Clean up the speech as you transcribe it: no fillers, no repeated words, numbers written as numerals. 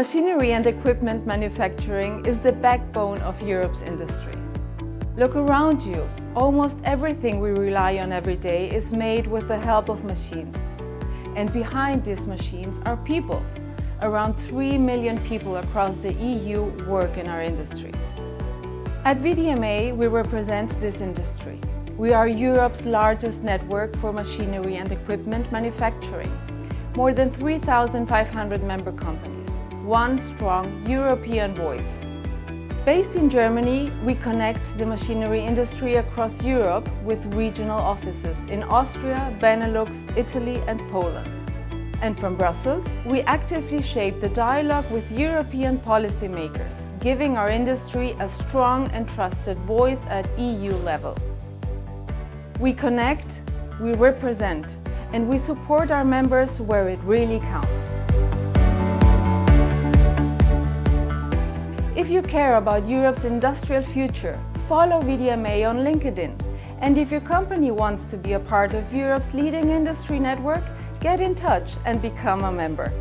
Machinery and equipment manufacturing is the backbone of Europe's industry. Look around you. Almost everything we rely on every day is made with the help of machines. And behind these machines are people. Around 3 million people across the EU work in our industry. At VDMA, we represent this industry. We are Europe's largest network for machinery and equipment manufacturing. More than 3,500 member companies. One strong European voice. Based in Germany, we connect the machinery industry across Europe with regional offices in Austria, Benelux, Italy and Poland. And from Brussels, we actively shape the dialogue with European policymakers, giving our industry a strong and trusted voice at EU level. We connect, we represent, and we support our members where it really counts. If you care about Europe's industrial future, follow VDMA on LinkedIn. And if your company wants to be a part of Europe's leading industry network, get in touch and become a member.